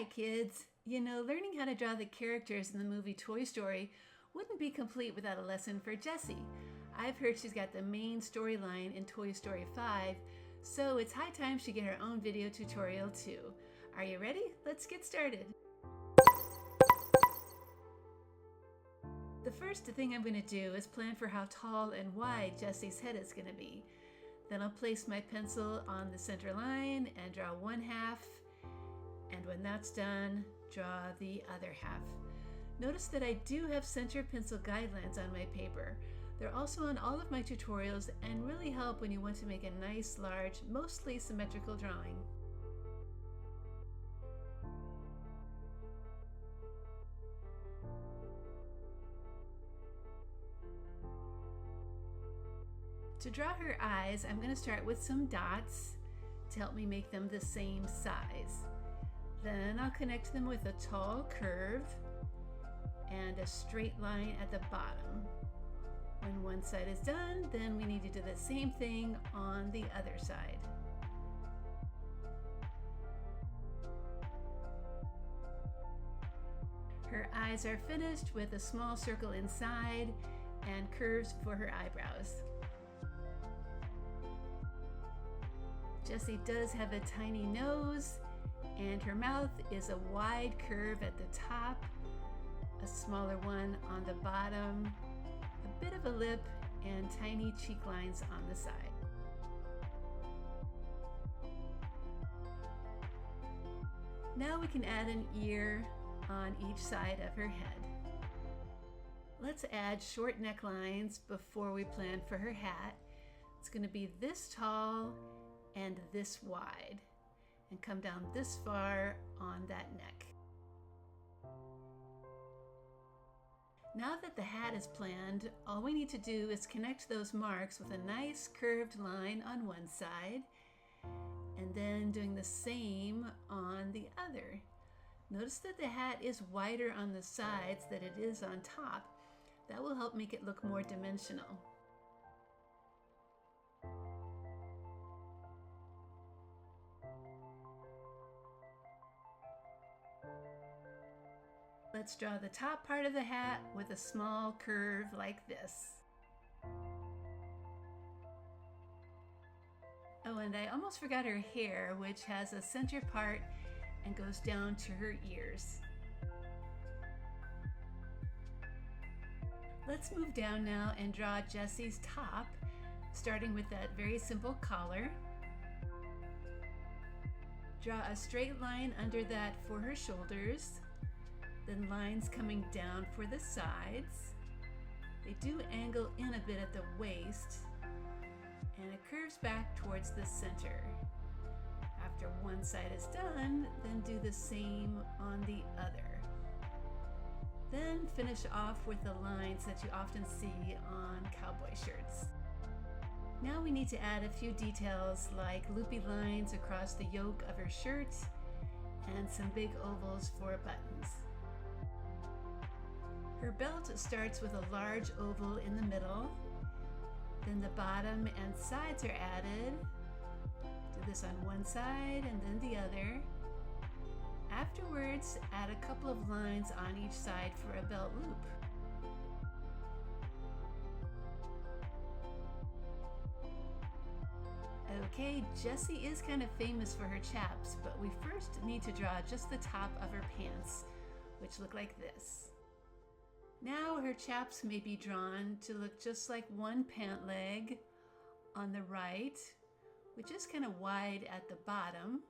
Hi kids! You know, learning how to draw the characters in the movie Toy Story wouldn't be complete without a lesson for Jessie. I've heard she's got the main storyline in Toy Story 5, so it's high time she get her own video tutorial too. Are you ready? Let's get started. The first thing I'm going to do is plan for how tall and wide Jessie's head is going to be. Then I'll place my pencil on the center line and draw one half. And when that's done, draw the other half. Notice that I do have center pencil guidelines on my paper. They're also on all of my tutorials and really help when you want to make a nice, large, mostly symmetrical drawing. To draw her eyes, I'm going to start with some dots to help me make them the same size. Then I'll connect them with a tall curve and a straight line at the bottom. When one side is done, then we need to do the same thing on the other side. Her eyes are finished with a small circle inside and curves for her eyebrows. Jessie does have a tiny nose, and her mouth is a wide curve at the top, a smaller one on the bottom, a bit of a lip, and tiny cheek lines on the side. Now we can add an ear on each side of her head. Let's add short necklines before we plan for her hat. It's going to be this tall and this wide, and come down this far on that neck. Now that the hat is planned, all we need to do is connect those marks with a nice curved line on one side, and then doing the same on the other. Notice that the hat is wider on the sides than it is on top. That will help make it look more dimensional. Let's draw the top part of the hat with a small curve like this. Oh, and I almost forgot her hair, which has a center part and goes down to her ears. Let's move down now and draw Jessie's top, starting with that very simple collar. Draw a straight line under that for her shoulders. Then lines coming down for the sides. They do angle in a bit at the waist, and it curves back towards the center. After one side is done, then do the same on the other. Then finish off with the lines that you often see on cowboy shirts. Now we need to add a few details like loopy lines across the yoke of her shirt and some big ovals for buttons. Her belt starts with a large oval in the middle, then the bottom and sides are added. Do this on one side and then the other. Afterwards, add a couple of lines on each side for a belt loop. Okay, Jessie is kind of famous for her chaps, but we first need to draw just the top of her pants, which look like this. Now her chaps may be drawn to look just like one pant leg on the right, which is kind of wide at the bottom.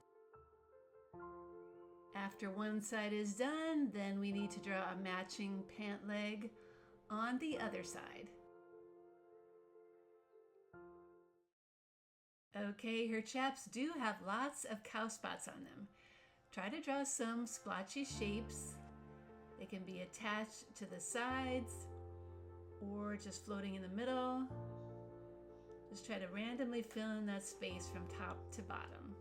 After one side is done, then we need to draw a matching pant leg on the other side. Okay, her chaps do have lots of cow spots on them. Try to draw some splotchy shapes. They can be attached to the sides or just floating in the middle. Just try to randomly fill in that space from top to bottom.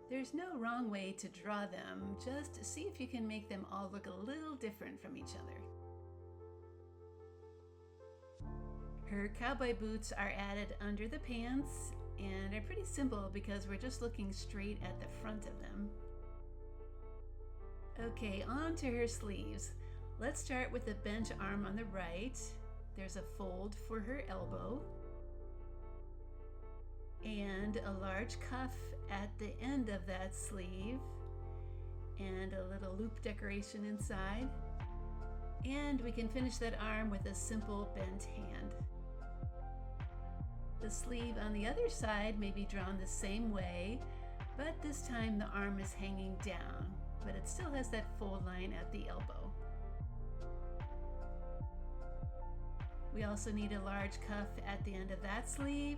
There's no wrong way to draw them. Just see if you can make them all look a little different from each other. Her cowboy boots are added under the pants and they're pretty simple because we're just looking straight at the front of them. Okay, on to her sleeves. Let's start with the bent arm on the right. There's a fold for her elbow and a large cuff at the end of that sleeve and a little loop decoration inside. And we can finish that arm with a simple bent hand. The sleeve on the other side may be drawn the same way, but this time the arm is hanging down, but it still has that fold line at the elbow. We also need a large cuff at the end of that sleeve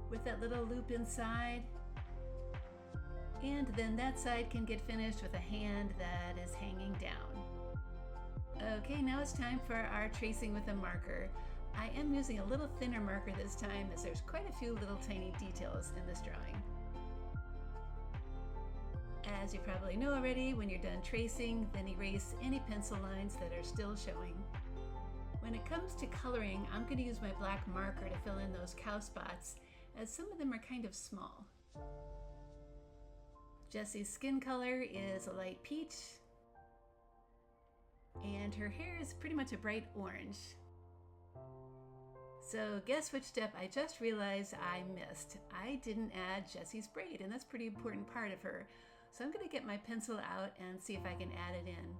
with that little loop inside. And then that side can get finished with a hand that is hanging down. Okay, now it's time for our tracing with a marker. I am using a little thinner marker this time as there's quite a few little tiny details in this drawing. As you probably know already, when you're done tracing, then erase any pencil lines that are still showing. When it comes to coloring, I'm going to use my black marker to fill in those cow spots, as some of them are kind of small. Jessie's skin color is a light peach, and her hair is pretty much a bright orange. So guess which step I just realized I missed. I didn't add Jessie's braid, and that's a pretty important part of her. So I'm going to get my pencil out and see if I can add it in.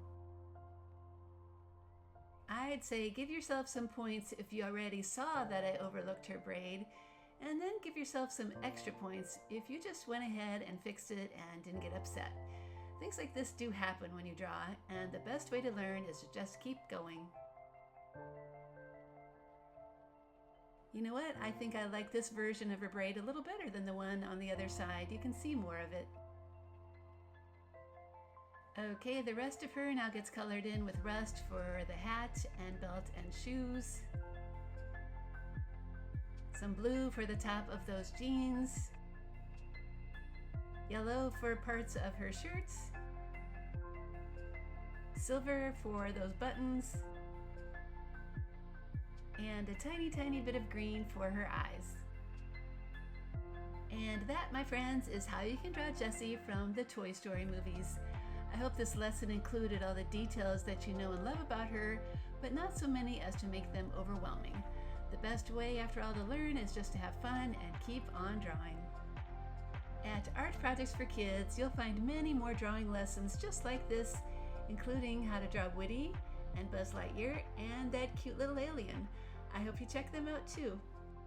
I'd say give yourself some points if you already saw that I overlooked her braid, and then give yourself some extra points if you just went ahead and fixed it and didn't get upset. Things like this do happen when you draw, and the best way to learn is to just keep going. You know what? I think I like this version of her braid a little better than the one on the other side. You can see more of it. Okay, the rest of her now gets colored in with rust for the hat and belt and shoes. Some blue for the top of those jeans. Yellow for parts of her shirts. Silver for those buttons. And a tiny, tiny bit of green for her eyes. And that, my friends, is how you can draw Jessie from the Toy Story movies. I hope this lesson included all the details that you know and love about her, but not so many as to make them overwhelming. The best way, after all, to learn is just to have fun and keep on drawing. At Art Projects for Kids, you'll find many more drawing lessons just like this, including how to draw Woody and Buzz Lightyear and that cute little alien. I hope you check them out too.